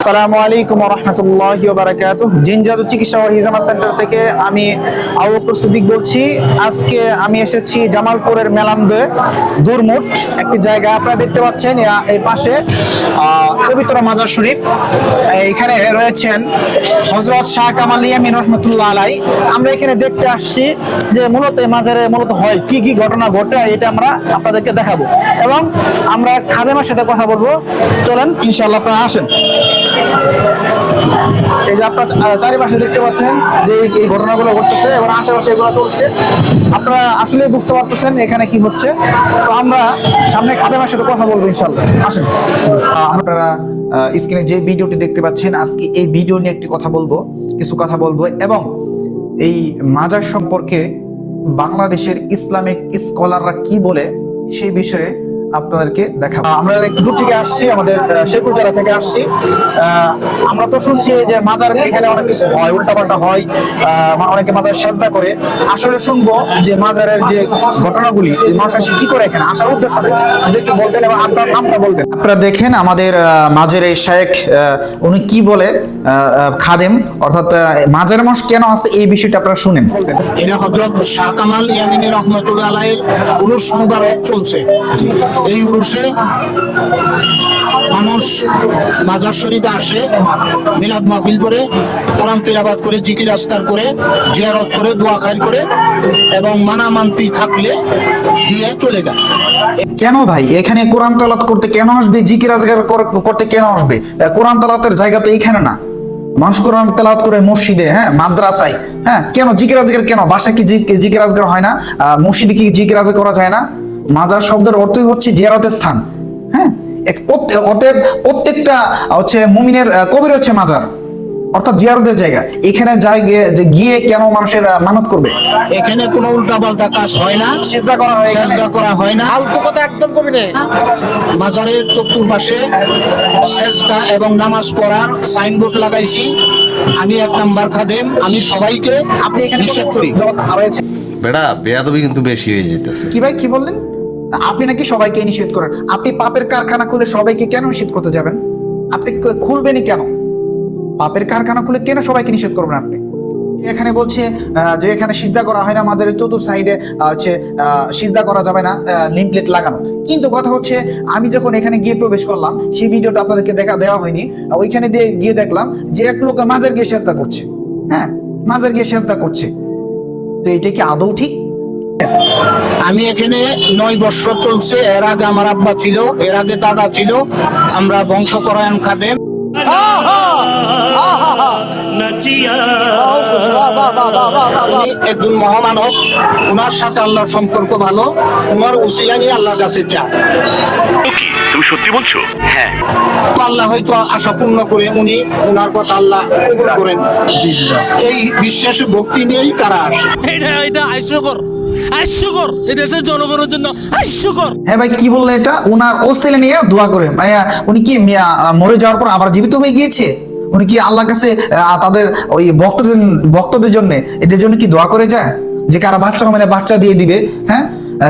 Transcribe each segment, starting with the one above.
আসসালামু আলাইকুম ওয়া রাহমাতুল্লাহি ওয়া বারাকাতুহু। জিন জাদু চিকিৎসা ও হিজামা সেন্টার থেকে আমি আবু বকর সিদ্দিক বলছি। আজকে আমি এসেছি জামালপুরের মেলান্দে দুরমুট একটি জায়গা। আপনারা দেখতে পাচ্ছেন এই পাশে পবিত্র মাজার শরীফ। এখানে রয়েছেন হযরত শাহ কামাল ইয়ামিন রাহমাতুল্লাহ আলাই। আমরা এখানে দেখতে আসছি যে মূলত এই মাজারে মূলত হয় কি কি ঘটনা ঘটে, এটা আমরা আপনাদেরকে দেখাবো এবং আমরা খাদেমের সাথে কথা বলবো। চলেন ইনশাআল্লাহ, আপনারা আসেন। এই যে আপনারা চারিপাশে দেখতে পাচ্ছেন যে এই ঘটনাগুলো ঘটতেছে এবং আশেপাশে এগুলো চলছে। আপনারা আসলে বুঝতে পারতেছেন এখানে কি হচ্ছে। তো আমরা সামনে খাদেমের সাথে কথা বলবো ইনশাআল্লাহ, আসেন। আপনারা স্ক্রিনে যে ভিডিওটি দেখতে পাচ্ছেন, আজকে এই ভিডিও নিয়ে একটি কথা বলবো, কিছু কথা বলবো এবং এই মাজার সম্পর্কে বাংলাদেশের ইসলামিক স্কলাররা কি বলে সেই বিষয়ে আপনাদেরকে দেখাবো। আমরা দূর থেকে আসছি, আমাদের শেরপুর জেলা থেকে আসছি। আমরা তো শুনছি যে মাজার এখানে অনেক কিছু হয়, উল্টাপাল্টা হয়, অনেকে মাজার সাজদা করে। আসলে শুনবো যে মাজারের যে ঘটনাগুলি মানুষ আসে কি করে, এখানে আসার উদ্দেশ্য একটু বলতেন এবং আপনার নামটা বলবেন। আপনারা দেখেন আমাদের মাঝের এই শায়েখ উনি কি বলে, খাদেম অর্থাৎ মাজারের মানুষ কেন আছে এই বিষয়টা আপনারা শুনেন। এটা হযরত শাহ কামাল ইয়ামিনী রহমাতুল্লাহ আলাইহির উরুস মুবারক চলছে। এই উরুসে মানুষ মাজার শরীফে আসে, মিলাদ মাহফিল করে, কোরআন তিলাওয়াত করে, জিকির আজকার করে, জিয়ারত করে, দোয়া খাইর করে এবং মানামান্তি থাকলে দিয়ে চলে যায়। কেন ভাই এখানে কোরআন তেলাওয়াত করতে কেন আসবে, জিকির আজকার করতে কেন আসবে? কোরআন তেলাওয়াতের জায়গা তো এইখানে না। মানুষ কোরআন তেলাওয়াত করে মসজিদে, মাদ্রাসায়, কেন জিকির আজকার কেন? বাসায় কি জিকির আজকার হয় না? মসজিদে কি জিকির আজকার করা যায় না? মাজার শব্দের অর্থই হচ্ছে জিয়ারতের স্থান। প্রত্যেকটা হচ্ছে মুমিনের কবর হচ্ছে মাজার, অর্থাৎ জিয়ারতের জায়গা। এখানে গিয়ে কেন মানুষের মানত করবে? এখানে কোনো উল্টাপাল্টা কাজ হয় না, সিজদা করা হয় না। ফালতু কথা একদম কবি নেই। মাজারের চতুর্পাশে সেজদা এবং নামাজ পড়ার সাইনবোর্ড লাগাইছি। আমি 1 নাম্বার খাদেম, আমি সবাইকে আপনি এখানে নিষেধ করি। বেটা বেয়াদবি কিন্তু বেশি হয়ে যেতেছে। কি ভাই কি বললেন? আপনি নাকি সবাইকে নিষেধ করেন? আপনি পাপের কারখানা খুলে সবাইকে কেন নিষেধ করতে যাবেন? আপনি খুলবেনই কেন? পাপের কারখানা খুলে কেন সবাইকে নিষেধ করবেন আপনি? এখানে বলছে যে এখানে সিজদা করা হয় না, মাজারের চতুর্থ সাইডে হচ্ছে সিজদা করা যাবে না, লিমপ্লেট লাগানো। কিন্তু কথা হচ্ছে আমি যখন এখানে গিয়ে প্রবেশ করলাম, সেই ভিডিওটা আপনাদেরকে দেওয়া হয়নি। ওইখানে গিয়ে দেখলাম যে এক লোক মাজার গিয়ে সিজদা করছে। মাজার গিয়ে সিজদা করছে। তো এটা কি আদৌ ঠিক? আমি এখানে 9 বছর চলছে। এর আগে আমার আব্বা ছিল, এর আগে দাদা ছিল। আমরা বংশপরায়ণ খাদেম। একজন মহামানব, ওনার সাথে আল্লাহর সম্পর্ক ভালো, ওনার উসিলা নিয়ে আল্লাহর কাছে চায়। তুমি সত্যি বলছো? হ্যাঁ, আল্লাহ হয়তো আশা পূর্ণ করে উনি ওনার কথা আল্লাহ কবুল করেন। এই বিশ্বাসে ভক্তি নিয়েই তারা আসে। এটা হাস্যকর এই দেশের জনগণের জন্য হাস্যকর। হ্যাঁ ভাই কি বললে এটা? ওনার ওসিলা নিয়ে দোয়া করে, মানে উনি কি মরে যাওয়ার পর আবার জীবিত হয়ে গিয়েছে? উনি কি আল্লাহর কাছে তাদের ওই ভক্তদের জন্য, এদের জন্য কি দোয়া করে যায় যে কারো বাচ্চা মানে বাচ্চা দিয়ে দিবে,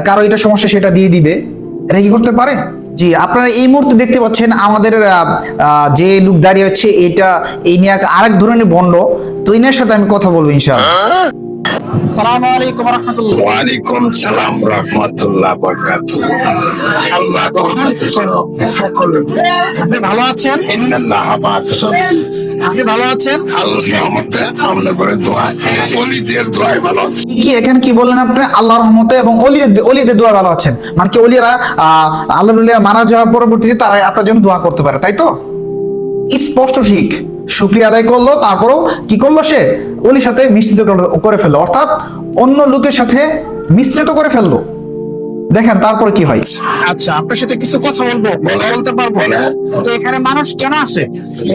কারো এটা সমস্যা সেটা দিয়ে দিবে? এটা কি করতে পারে? জি, আপনারা এই মুহূর্তে দেখতে পাচ্ছেন আমাদের যে লোক দাঁড়িয়ে হচ্ছে, এই নিয়ে আরেক ধরনের বন্ড। তো এনার সাথে আমি কথা বলবো ইনশাআল্লাহ। আসসালামু আলাইকুম ওয়া রাহমাতুল্লাহ। ওয়া আলাইকুম সালাম রাহমাতুল্লাহ বারাকাতুহু। আল্লাহ সকলে আপনি ভালো আছেন? ইন্নাল্লাহ মা'আস-সাবিরিন। আপনি ভালো আছেন? আল্লাহর রহমতে আমরা করে দোয়া, ওলিদের দোয়া ভালো আছে। কি এখানে কি বললেন আপনি? আল্লাহর রহমতে এবং ওলিদের দোয়া ভালো আছেন, মানে কি ওলিরা আল্লাহর ওলি মারা যাওয়ার পরবর্তীতে তারা আপনার জন্য দোয়া করতে পারে, তাই তো? স্পষ্ট ঠিক। শুকরিয়া আদায় করলো, তারপরও কি করলো? সে ওলির সাথে মিশ্রিত করে ফেললো, অর্থাৎ অন্য লোকের সাথে মিশ্রিত করে ফেললো। দেখেন তারপরে কি হয়। আচ্ছা, আপনার সাথে কিছু কথা বলতে পারবো না। তো এখানে মানুষ কেন আসে?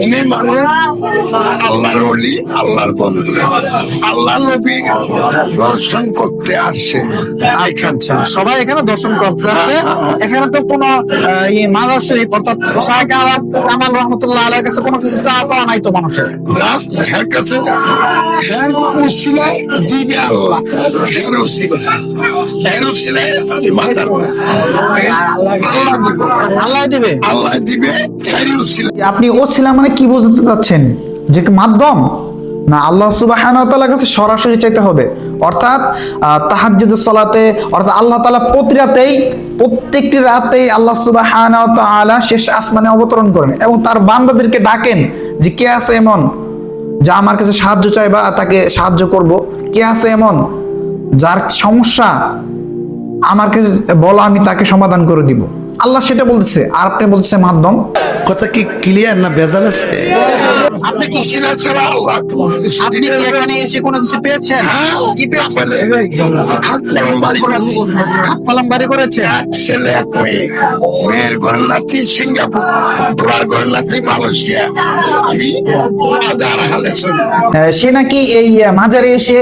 ইনি মানুষ আল্লাহর ওলি, আল্লাহর বন্ধু, আল্লাহ নবী দর্শন করতে আসে। আচ্ছা, সবাই এখানে দর্শন করতে আসে। এখানে তো কোনো মাজার শরীফ অর্থাৎ শাহ কামাল রহমতুল্লাহ আলাইহির কাছে কোনো কিছু চাওয়া পাওয়া নাই তো মানুষের? না, এর কাছে উসিলা দিবে আল্লাহ। এর উসিলা আল্লাহ দিবে। আল্লাহ দিবে এরই উসিলা। আপনি ওসিলা মানে কি বুঝতে চাচ্ছেন, যে মাধ্যম না আল্লাহ সুবহানাহু ওয়া তাআলার কাছে সরাসরি চাইতে হবে। অর্থাৎ তাহাজ্জুদের সালাতে অর্থাৎ আল্লাহ তাআলা প্রত্যেকটি রাতেই আল্লাহ সুবহানাহু ওয়া তাআলা শেষ আসমানে অবতরণ করেন এবং তার বান্দাদেরকে ডাকেন যে কে আছে এমন যা আমার কাছে সাহায্য চাই বা তাকে সাহায্য করব, কে আছে এমন যার সমস্যা আমার কাছে বলো, আমি তাকে সমাধান করে দিব। আল্লাহ সেটা বলতেছে, আর আপনি বলতেছে মাধ্যম। কথা কি ক্লিয়ার না ভেজাল আছে? আপনি কি উসিলা ছাড়া আল্লাহ আপনি কি এখানে এসে কোনো কিছু পেয়েছেন? কি পেয়েছেন? কলম বাড়ি করেছে। এক ছেলে এক মেয়ে, মেয়ের ঘর নাতি সিঙ্গাপুর, তোমার ঘর নাতি মালয়েশিয়া। আমি হাজার হালে চলি। সে নাকি এই মাজারে এসে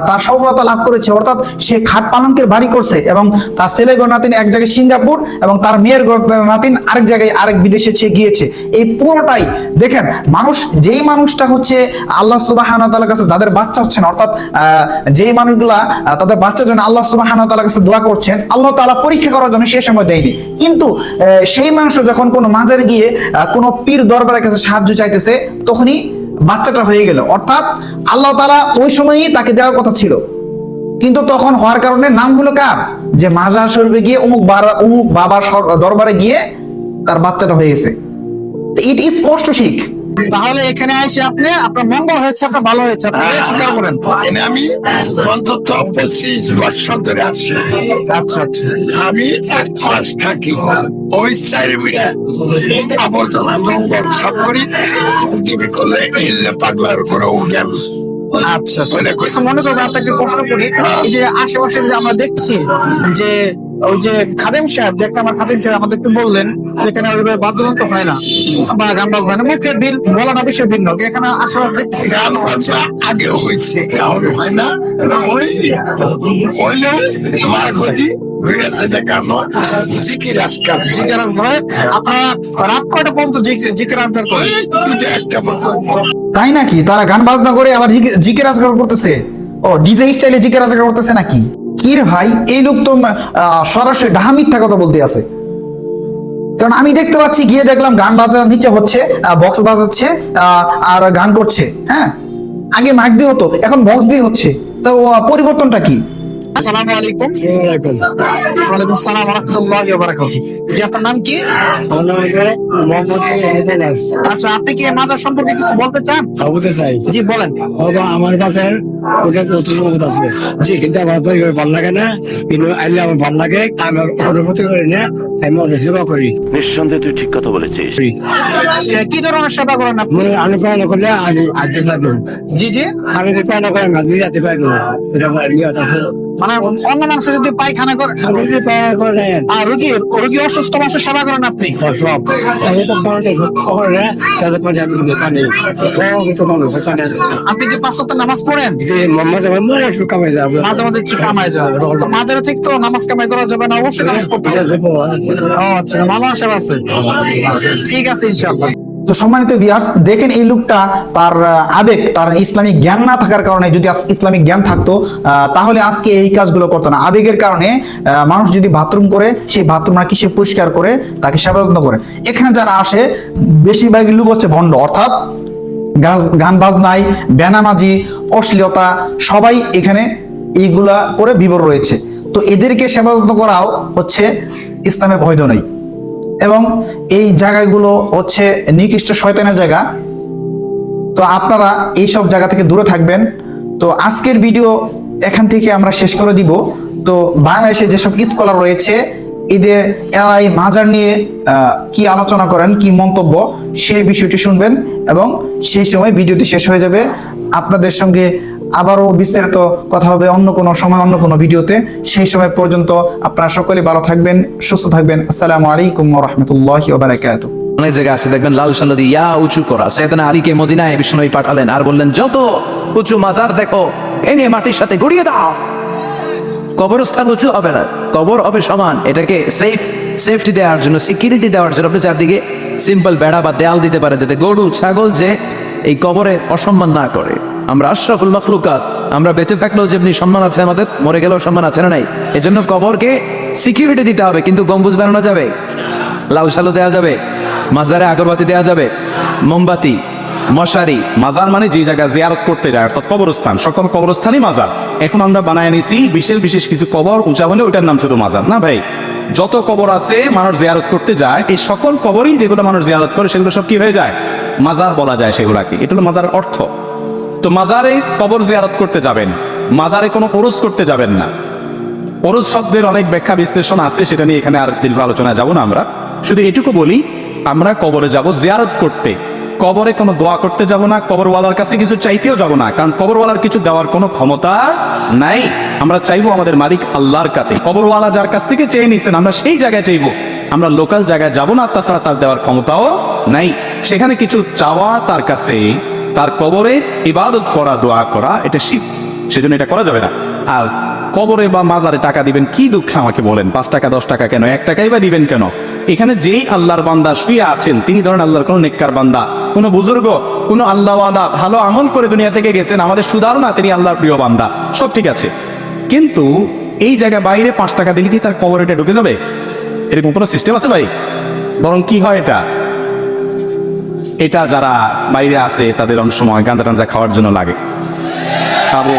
তার সফলতা লাভ করেছে, অর্থাৎ সে খাট পালঙ্কের বাড়ি করছে এবং তার ছেলে গণনাতিন এক জায়গায় সিঙ্গাপুর এবং তার মেয়ের গণনাতিন আরেক জায়গায় আরেক বিদেশে গিয়েছে। এই পুরোটাই দেখেন, যেই মানুষটা হচ্ছে আল্লাহ সুবহানাহু ওয়া তাআলার কাছে যাদের বাচ্চা হচ্ছে না, অর্থাৎ যেই মানুষগুলা তাদের বাচ্চার জন্য আল্লাহ সুবহানাহু ওয়া তাআলার কাছে দোয়া করছেন, আল্লাহ তাআলা পরীক্ষা করার জন্য সে সময় দেয়নি। কিন্তু সেই মানুষ যখন কোনো মাজারে গিয়ে কোনো পীর দরবারের কাছে সাহায্য চাইতেছে, তখনই বাচ্চাটা হয়ে গেল। অর্থাৎ আল্লাহ তাআলা ওই সময়ই তাকে দেওয়ার কথা ছিল, কিন্তু তখন হওয়ার কারণে নাম হলো কার, যে মাজার শরীফে গিয়ে অমুক বাবার দরবারে গিয়ে তার বাচ্চাটা হয়ে গেছে। ইট ইজ স্পষ্ট শিখ। তাহলে এখানে এসে আপনার মঙ্গল হয়েছে, আপনার ভালো হয়েছে, আপনি স্বীকার করেন। এখানে আমি অন্তত 25 বছর ধরে আছি। আচ্ছা আচ্ছা। আমি 1 মাস থাকি ওই চারিবিড়া আবর্জনা জঙ্গল সব করি। তুমি করলে এলে পাগলার করে উঠেন। আচ্ছা আচ্ছা। মনে করবো আপনাকে প্রশ্ন করি, এই যে আশেপাশে যে আমরা দেখছি যে ওই যে খাদেম সাহেব, যে একটা আমার খাদেম সাহেব আমাদেরকে বললেন যেখানে ওইভাবে বাদ্যযন্ত্র হয় না বা গান বাজ হয় না, মুখের বিল বলা না বিষয় ভিন্ন, এখানে আশেপাশে দেখছি গান বাজনা আগেও হয়েছে, এখন হয় না। ওই হইলে তোমার গতি তাই নাকি? তারা গান বাজনা করে আবার জিকির আজগার করতেছে? ও ডিজে স্টাইলে জিকির আজগার করতেছে নাকি? কি রে ভাই, এই লোক তো সরাসরি ঢাহা মিথ্যা কথা বলতে আছে। কারণ আমি দেখতে পাচ্ছি, গিয়ে দেখলাম গান বাজার নিচে হচ্ছে, বক্স বাজাচ্ছে আর গান করছে। হ্যাঁ, আগে মাইক দিয়ে হতো, এখন বক্স দিয়ে হচ্ছে। তো পরিবর্তনটা কি? আসসালামু আলাইকুম। ওয়ালাইকুম আসসালাম ওয়া রাহমাতুল্লাহি ওয়া বারাকাতুহু। জি, আপনার নাম কি? আমার নাম মোহাম্মদ হেদায়েত। আচ্ছা, আপনি কি এই মাজার সম্পর্কে কিছু বলতে চান? অবশ্যই চাই। জি বলেন। বাবা, আমার বাপের ওটা প্রচুর সম্পদ আছে। জি, কিন্তু আমার পরিবার ভালো লাগে না, কিন্তু আইলে আমার ভালো লাগে। আমি অনুমতি করি না, আমি ওদের সেবা করি। নিঃসন্দেহে তুই ঠিক কথা বলেছিস। কি ধরনের সেবা করেন আপনি? আমি পায়না করলে আমি আজকে থাকবো। জি জি। আমি যে পায়না করে আমি যাতে পাইবো, এটা আমার নিয়ত আছে। মানে অন্য মানুষ যদি পায়খানা করে, আমি যদি পায়না করে নেন আর রোগী অসুস্থ মানুষের সেবা করেন আপনি? সব আমি তো পঞ্চাশ করে না, তাদের পরে আমি কিন্তু পানি তো মানুষ পানি। আপনি কি 5 ওয়াক্ত নামাজ পড়েন? যে মাঝে মাঝে একটু কামাই যাবে, মাঝে মাঝে একটু কামাই যাবে। তো মাঝে থেকে তো নামাজ কামাই করা যাবে না, অবশ্যই নামাজ পড়তে হবে। ও আচ্ছা, ভালো আশা আছে। ঠিক আছে ইনশাআল্লাহ। তো সম্মানিত বিয়াস, দেখেন এই লোকটা তার আবেগ, তার ইসলামিক জ্ঞান না থাকার কারণে, যদি ইসলামিক জ্ঞান থাকতো তাহলে আজকে এই কাজগুলো করতো না। আবেগের কারণে মানুষ যদি বাথরুম করে, সেই বাথরুম নাকি সে পরিষ্কার করে, তাকে সেবা যত্ন করে। এখানে যারা আসে বেশিরভাগ লোক হচ্ছে ভণ্ড, অর্থাৎ গান বাজনায়, বেনামাজি, অশ্লীলতা, সবাই এখানে এইগুলা করে বিবর রয়েছে। তো এদেরকে সেবা যত্ন করাও হচ্ছে ইসলামে বৈধ নয়, এবং এই জায়গাগুলো হচ্ছে নিকৃষ্ট শয়তানের জায়গা। তো আপনারা এই সব জায়গা থেকে দূরে থাকবেন। তো আজকের ভিডিও এখান থেকে আমরা শেষ করে দিব। তো বাংলাদেশে যেসব স্কলার রয়েছে, এরা এই মাজার নিয়ে কি আলোচনা করেন, কি মন্তব্য, সেই বিষয়টি শুনবেন এবং সেই সময় ভিডিওটি শেষ হয়ে যাবে। আপনাদের সঙ্গে আবারও বিস্তারিত কথা হবে অন্য কোনো সময়, অন্য কোনো ভিডিওতে। সেই সময় পর্যন্ত আপনারা সকলে ভালো থাকবেন, সুস্থ থাকবেন। আসসালামু আলাইকুম ওয়া রাহমাতুল্লাহি ওয়া বারাকাতুহু। অনেক জায়গায় আছে দেখবেন লাল সাল্লা দিয়ে ইয়া উঁচু করা। সাইয়েদনা আলীকে মদিনায় বিষ্ণুই পাঠালেন আর বললেন, যত উঁচু মাজার দেখো এনে মাটির সাথে গড়িয়ে দাও। কবরস্থান উঁচু হবে না, কবর হবে সমান। এটাকে সেফটি দেওয়ার জন্য, সিকিউরিটি দেওয়ার জন্য আপনি চারদিকে সিম্পল বেড়া বা দেয়াল দিতে পারেন, যাতে গরু ছাগল যে এই কবরে অসম্মান না করে। আমরা আশরাফুল মাখলুকাত, আমরা বেঁচে থাকলেও যেমনি সম্মান আছে আমাদের, মরে গেলেও সম্মান আছে না নাই? এজন্য কবরকে সিকিউরিটি দিতে হবে, কিন্তু গম্বুজ বানানো যাবে, লাউ সালু দেওয়া যাবে, মাজারে আগরবাতি দেওয়া যাবে, মোমবাতি, মশারি। মাজার মানে যে জায়গা জিয়ারত করতে যায়, অর্থাৎ কবরস্থান, সকল কবরস্থানই মাজার। এখন আমরা বানায় নিছি বিশেষ বিশেষ কিছু কবর উঁচা হলে ওইটার নাম শুধু মাজার না ভাই। যত কবর আছে মানুষ জিয়ারত করতে যায়, এই সকল কবরই যেগুলো মানুষ জিয়ারত করে সেগুলো সব কি হয়ে যায়? মাজার বলা যায় সেগুলাকে। এটা হলো মাজারের অর্থ। তো মাজারে কবর জিয়ারত করতে যাবেন, মাজারে কোনো ওরস করতে যাবেন না। ওরস শব্দের অনেক ব্যাখ্যা বিশ্লেষণ আছে, সেটা নিয়ে এখানে আর দীর্ঘ আলোচনায় যাব না। আমরা শুধু এটুকু বলি, আমরা কবরে যাব জিয়ারত করতে, কবরে কোনো দোয়া করতে যাব না, কবরওয়ালার কাছে কিছু চাইতেও যাব না, কারণ কবরওয়ালার কিছু দেওয়ার কোনো ক্ষমতা নাই। আমরা চাইবো আমাদের মালিক আল্লাহর কাছে। কবরওয়ালা যার কাছ থেকে চেয়ে নিছেন আমরা সেই জায়গায় চাইবো, আমরা লোকাল জায়গায় যাব না, তাছাড়া তার দেওয়ার ক্ষমতাও নাই। সেখানে কিছু চাওয়া তার কাছে, তার কবরে ইবাদত করা, দোয়া করা, এটা শিরক, সেজন্য এটা করা যাবে না। আর কবরে বা মাজারে টাকা দিবেন কি দুঃখে আমাকে বলেন? 5 টাকা 10 টাকা কেন, 1 টাকাই বা দিবেন কেন? এখানে যেই আল্লাহর বান্দা শুয়ে আছেন, তিনি ধরেন আল্লাহর কোনো নেককার বান্দা, কোনো বুজুর্গ, কোনো আল্লাহওয়ালা, ভালো আমল করে দুনিয়া থেকে গেছেন, আমাদের সুধার না, তিনি আল্লাহর প্রিয় বান্দা, সব ঠিক আছে। কিন্তু এই জায়গায় বাইরে 5 টাকা দিলে কি তার কবরে এটা ঢুকে যাবে? এরকম কোনো সিস্টেম আছে ভাই? বরং কি হয়, এটা যারা বাইরে আছে তাদের অনেক সময় গাঁজা টাঞ্জা খাওয়ার জন্য লাগে, খাবো,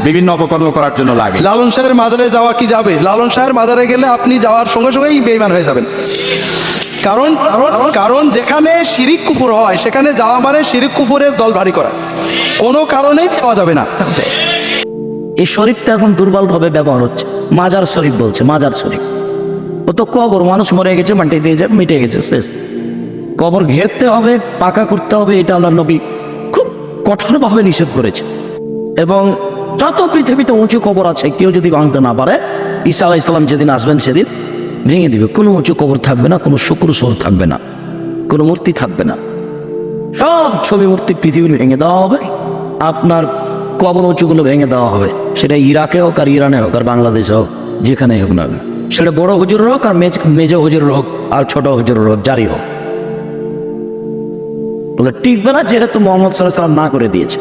বিভিন্ন অপকর্ম করার জন্য লাগে। লালন শাহের মাজারে যাওয়া কি যাবে? লালন শাহের মাজারে গেলে আপনি যাওয়ার সঙ্গে সঙ্গেই বেঈমান হয়ে যাবেন। কারণ যেখানে শিরিক কুফর হয় সেখানে যাওয়া মানে শিরিক কুফরের দল ভারী করা, কোনো কারণেই যাওয়া যাবে না। এই শরীফটা এখন দুর্বলভাবে ব্যবহার হচ্ছে। মাজার শরীফ বলছে, মাজার শরীফ। ও তো কবর, মানুষ মরে গেছে, মাটি দিয়ে যা মিটে গেছে, শেষ। কবর ঘেরতে হবে, পাকা করতে হবে, এটা আল্লাহর নবী খুব কঠোরভাবে নিষেধ করেছে। এবং যত পৃথিবীতে উঁচু কবর আছে, কেউ যদি ভাঙতে না পারে, ঈসা আলাইহিস সালাম যেদিন আসবেন সেদিন ভেঙে দিবে। কোনো উঁচু কবর থাকবে না, কোনো শুক্র সোর থাকবে না, কোনো মূর্তি থাকবে না, সব ছবি মূর্তি পৃথিবীর ভেঙে দেওয়া হবে। আপনার কবর উঁচুগুলো ভেঙে দেওয়া হবে, সেটা ইরাকে হোক আর ইরানে হোক আর বাংলাদেশে হোক, যেখানে হোক না, সেটা বড় হুজুরের হোক আর মেজো হুজুরের হোক আর ছোট হুজুরের হোক, জারি হোক, টিকবে না, যেহেতু মোহাম্মদ সাল্লাল্লাহু আলাইহি ওয়াসাল্লাম না করে দিয়েছে।